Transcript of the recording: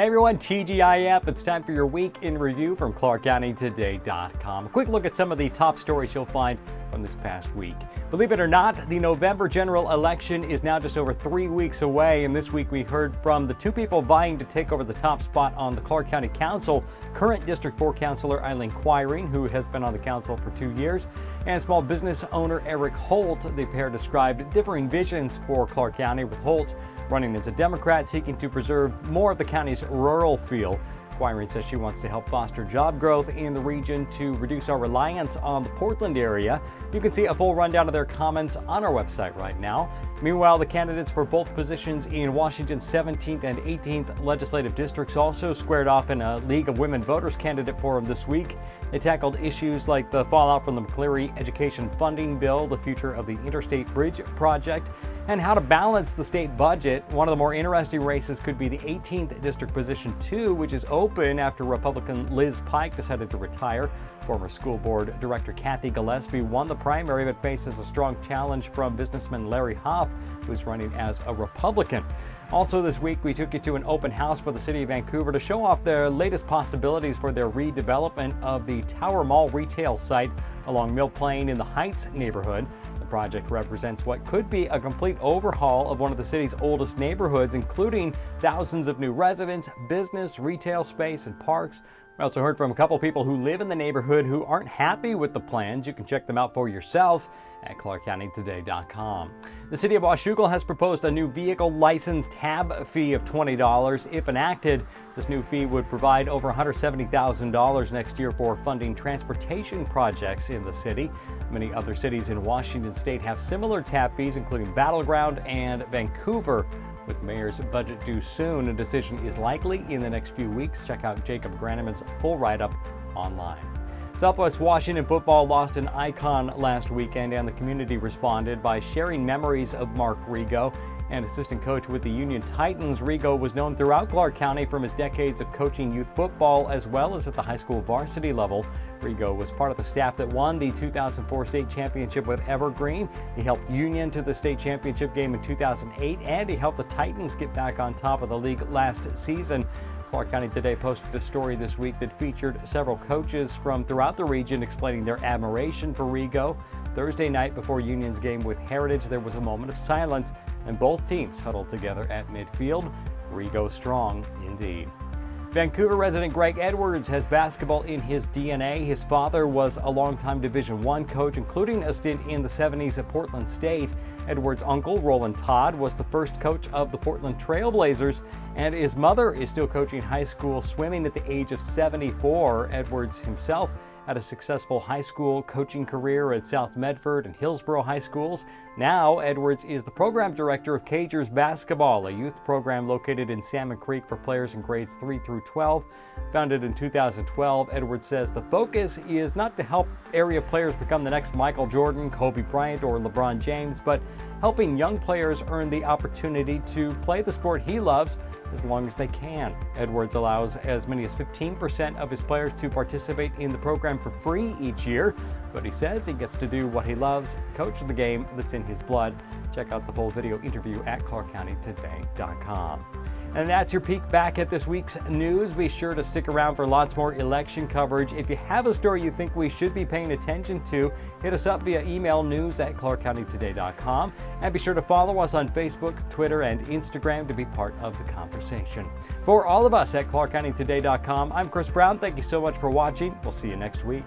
Hey everyone, TGIF. It's time for your week in review from ClarkCountyToday.com. A quick look at some of the top stories you'll find from this past week. Believe it or not, the November general election is now just over 3 weeks away, and this week we heard from the two people vying to take over the top spot on the Clark County Council, current District 4 Councilor Eileen Quiring, who has been on the council for 2 years, and small business owner Eric Holt. The pair described differing visions for Clark County, with Holt running as a Democrat, seeking to preserve more of the county's rural feel. Quiring says she wants to help foster job growth in the region to reduce our reliance on the Portland area. You can see a full rundown of their comments on our website right now. Meanwhile, the candidates for both positions in Washington's 17th and 18th legislative districts also squared off in a League of Women Voters candidate forum this week. They tackled issues like the fallout from the McCleary education funding bill, the future of the Interstate Bridge project, and how to balance the state budget. One of the more interesting races could be the 18th District Position 2, which is open after Republican Liz Pike decided to retire. Former school board director Kathy Gillespie won the primary but faces a strong challenge from businessman Larry Hoff, who's running as a Republican. Also this week, we took you to an open house for the City of Vancouver to show off their latest possibilities for their redevelopment of the Tower Mall retail site along Mill Plain in the Heights neighborhood. The project represents what could be a complete overhaul of one of the city's oldest neighborhoods, including thousands of new residents, business, retail space, and parks. We also heard from a couple people who live in the neighborhood who aren't happy with the plans. You can check them out for yourself at ClarkCountyToday.com. The City of Washougal has proposed a new vehicle license tab fee of $20. If enacted, this new fee would provide over $170,000 next year for funding transportation projects in the city. Many other cities in Washington state have similar tab fees, including Battleground and Vancouver. With mayor's budget due soon, a decision is likely in the next few weeks. Check out Jacob Graneman's full write-up online. Southwest Washington football lost an icon last weekend, and the community responded by sharing memories of Mark Rego. And assistant coach with the Union Titans, Rego was known throughout Clark County from his decades of coaching youth football as well as at the high school varsity level. Rego was part of the staff that won the 2004 state championship with Evergreen. He helped Union to the state championship game in 2008, and he helped the Titans get back on top of the league last season. Clark County Today posted a story this week that featured several coaches from throughout the region explaining their admiration for Rego. Thursday night before Union's game with Heritage, there was a moment of silence, and both teams huddled together at midfield. Rego strong indeed. Vancouver resident Greg Edwards has basketball in his DNA. His father was a longtime Division I coach, including a stint in the 70s at Portland State. Edwards' uncle, Roland Todd, was the first coach of the Portland Trailblazers, and his mother is still coaching high school swimming at the age of 74. Edwards himself had a successful high school coaching career at South Medford and Hillsborough High Schools. Now, Edwards is the program director of Cagers Basketball, a youth program located in Salmon Creek for players in grades 3 through 12. Founded in 2012, Edwards says the focus is not to help area players become the next Michael Jordan, Kobe Bryant, or LeBron James, but helping young players earn the opportunity to play the sport he loves as long as they can. Edwards allows as many as 15% of his players to participate in the program for free each year, but he says he gets to do what he loves, coach the game that's in his blood. Check out the full video interview at ClarkCountyToday.com. And that's your peek back at this week's news. Be sure to stick around for lots more election coverage. If you have a story you think we should be paying attention to, hit us up via email, news@ClarkCountyToday.com. And be sure to follow us on Facebook, Twitter, and Instagram to be part of the conversation. For all of us at ClarkCountyToday.com, I'm Chris Brown. Thank you so much for watching. We'll see you next week.